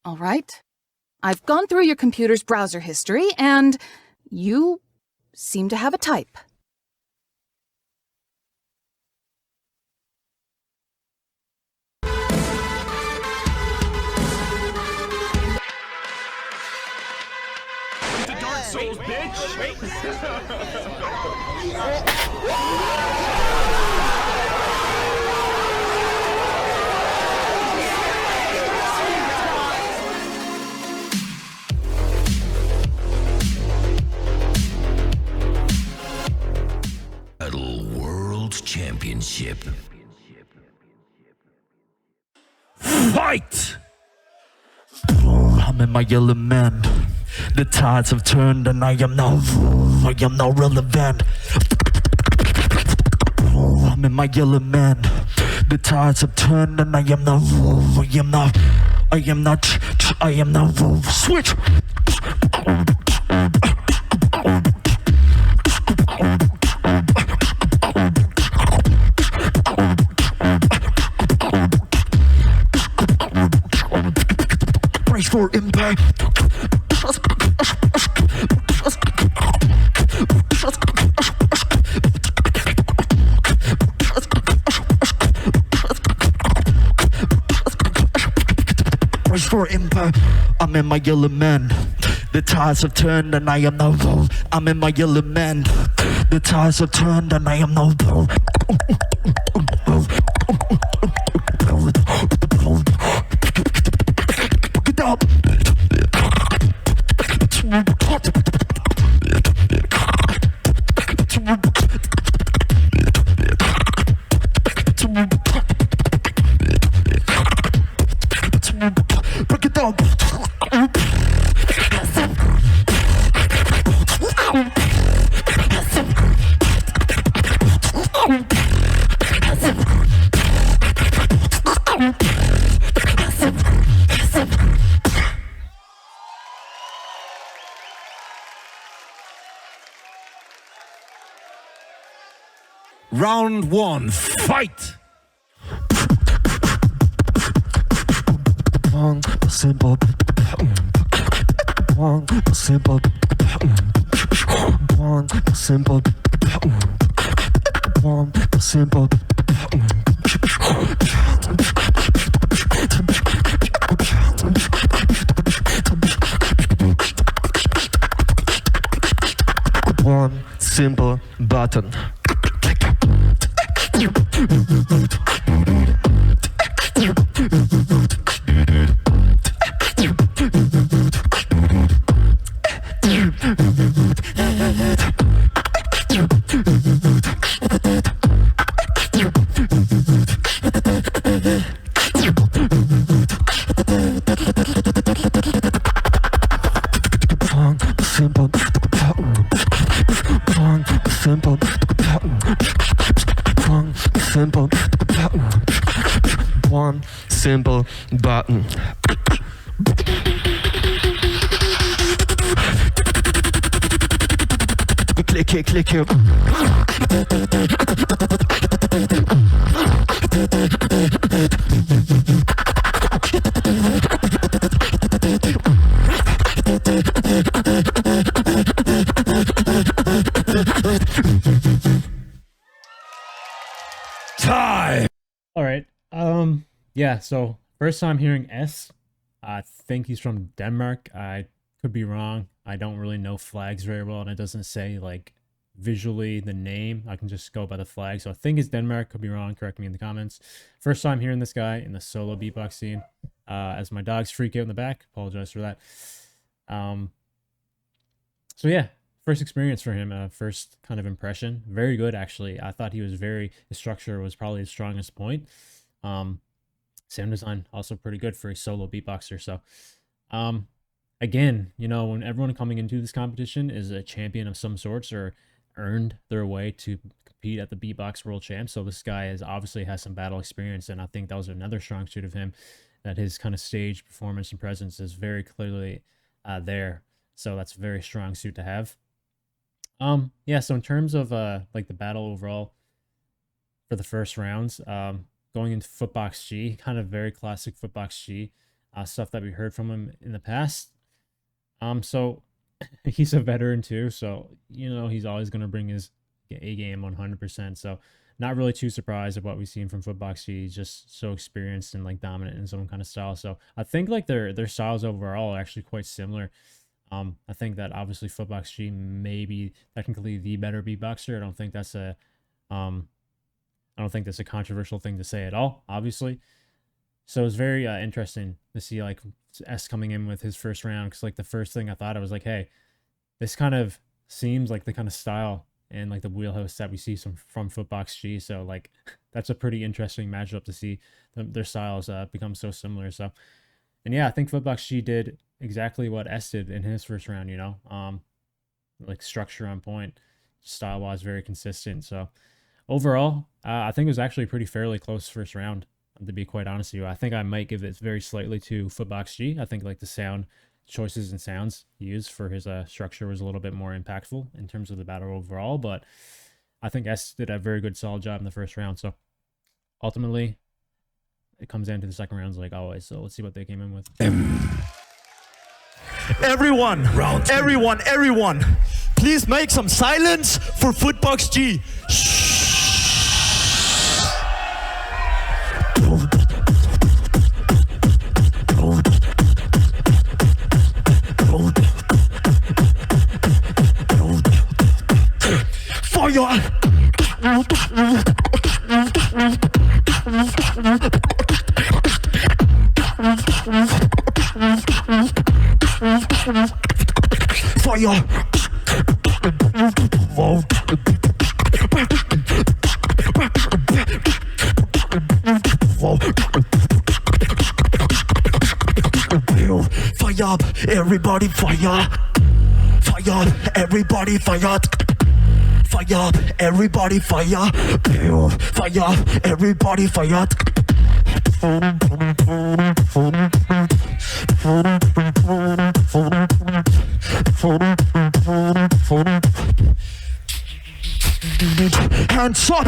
All right. I've gone through your computer's browser history, and you seem to have a type. Into Dark Souls, bitch! Wait. Battle World Championship. Fight! I'm in my element. The tides have turned and I am now relevant. I'm in my element. The tides have turned and I am now switch. Brace for impact. Brace for impact. I'm in my element. The tides have turned and I am now. I'm in my element. The tides have turned and I am now. Get up. Break it down. Round one, fight! Simple. Simple. Simple. Simple. One simple button. One simple button. Click it, click it. Time! Alright, yeah, so first time hearing S. I think he's from Denmark. I could be wrong. I don't really know flags very well, and it doesn't say, like, visually the name. I can just go by the flag. So I think it's Denmark. Could be wrong. Correct me in the comments. First time hearing this guy in the solo beatbox scene. As my dogs freak out in the back. Apologize for that. So yeah, first experience for him. First kind of impression. Very good, actually. I thought he was his structure was probably his strongest point. Sound design also pretty good for a solo beatboxer. So, again, you know, when everyone coming into this competition is a champion of some sorts or earned their way to compete at the Beatbox World Champs. So this guy obviously has some battle experience, and I think that was another strong suit of him, that his kind of stage performance and presence is very clearly there. So that's a very strong suit to have. Yeah, so in terms of like the battle overall for the first rounds, going into FootboxG, kind of very classic FootboxG. stuff that we heard from him in the past. So he's a veteran too, so you know he's always gonna bring his A game 100%. So not really too surprised at what we've seen from FootboxG. He's just so experienced and like dominant in his own kind of style. So I think like their styles overall are actually quite similar. I think that obviously FootboxG may be technically the better beatboxer. I don't think that's a controversial thing to say at all, obviously. So it's very interesting to see like S coming in with his first round, because like the first thing I thought, I was like, hey, this kind of seems like the kind of style and like the wheelhouse that we see from FootboxG. So like that's a pretty interesting matchup to see their styles become so similar. So, and yeah, I think FootboxG did exactly what S did in his first round, you know, like structure on point, style wise, very consistent. So overall, I think it was actually a pretty fairly close first round, to be quite honest with you. I think I might give it very slightly to FootboxG. I think like the sound choices and sounds used for his structure was a little bit more impactful in terms of the battle overall, but I think S did a very good solid job in the first round. So ultimately it comes down to the second rounds like always. So let's see what they came in with. Everyone, everyone, please make some silence for FootboxG. Fire! Fire! Whoa. Whoa. Fire! Everybody fire! Fire! Everybody fire! Fire! Everybody fire! Fire! Everybody fire! Hands up!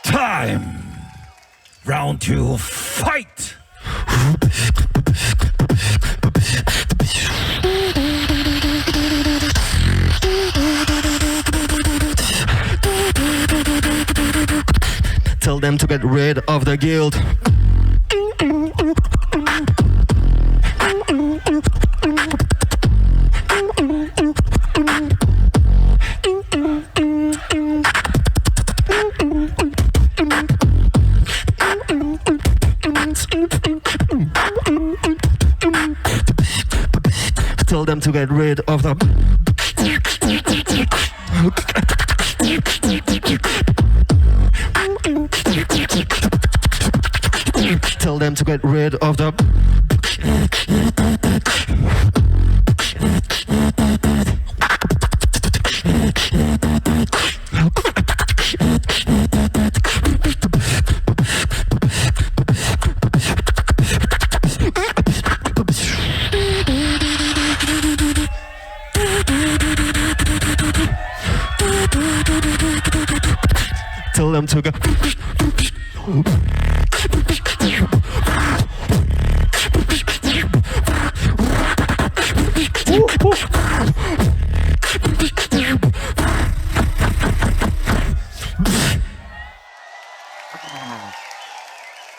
Time! Round 2, fight! Tell them to get rid of the guild. Tell them to get rid of the. Tell them to get rid of the. Tell them to go.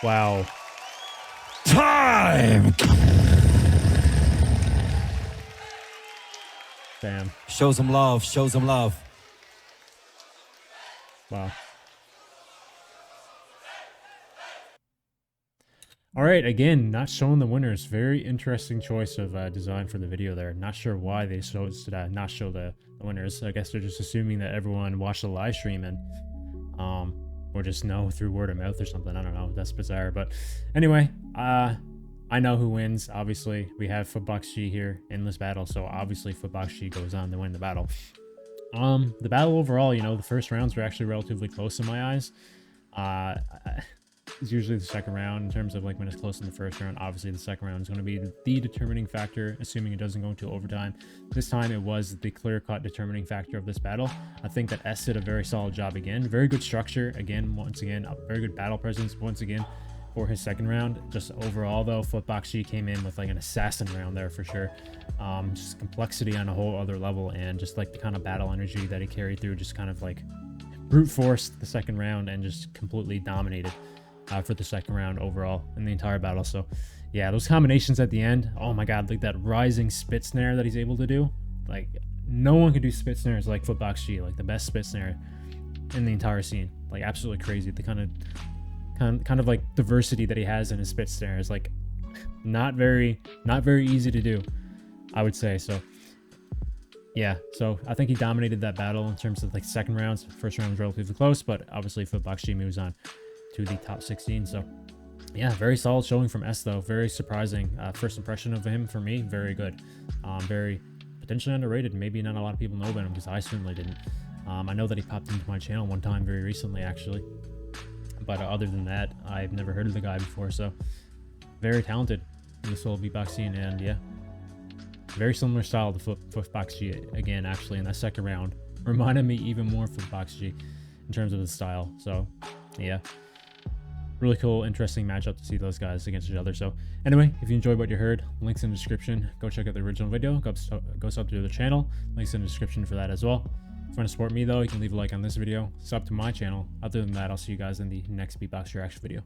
Wow. Time! Damn. Show some love, show some love. Wow. All right, again, not showing the winners. Very interesting choice of design for the video there. Not sure why they chose to not show the winners. I guess they're just assuming that everyone watched the live stream and or just know through word of mouth or something. I don't know. That's bizarre. But anyway, I know who wins. Obviously, we have FootboxG here in this battle, so obviously FootboxG goes on to win the battle. The battle overall, you know, the first rounds were actually relatively close in my eyes. It's usually the second round in terms of like when it's close in the first round. Obviously, the second round is going to be the determining factor, assuming it doesn't go into overtime. This time, it was the clear-cut determining factor of this battle. I think that S did a very solid job again. Very good structure again. Once again, a very good battle presence. Once again, for his second round. Just overall, though, FootboxG came in with like an assassin round there for sure. Just complexity on a whole other level, and just like the kind of battle energy that he carried through, just kind of like brute forced the second round and just completely dominated for the second round overall in the entire battle. So yeah, those combinations at the end, oh my god, like that rising spit snare that he's able to do, like no one can do spit snares like FootboxG, like the best spit snare in the entire scene. Like absolutely crazy. The kind of like diversity that he has in his spit snare is like not very easy to do, I would say. So yeah, so I think he dominated that battle in terms of like second rounds. First round was relatively close, but obviously FootboxG moves on to the top 16. So yeah, very solid showing from S though. Very surprising. First impression of him for me, very good. Very potentially underrated. Maybe not a lot of people know about him, because I certainly didn't. I know that he popped into my channel one time very recently actually, but other than that, I've never heard of the guy before. So very talented in the solo beatbox scene, and yeah, very similar style to FootboxG again actually in that second round. Reminded me even more of FootboxG in terms of the style. So yeah, really cool, interesting matchup to see those guys against each other. So anyway, if you enjoyed what you heard, links in the description. Go check out the original video. Go sub to the channel. Links in the description for that as well. If you want to support me though, you can leave a like on this video, sub to my channel. Other than that, I'll see you guys in the next beatbox reaction video.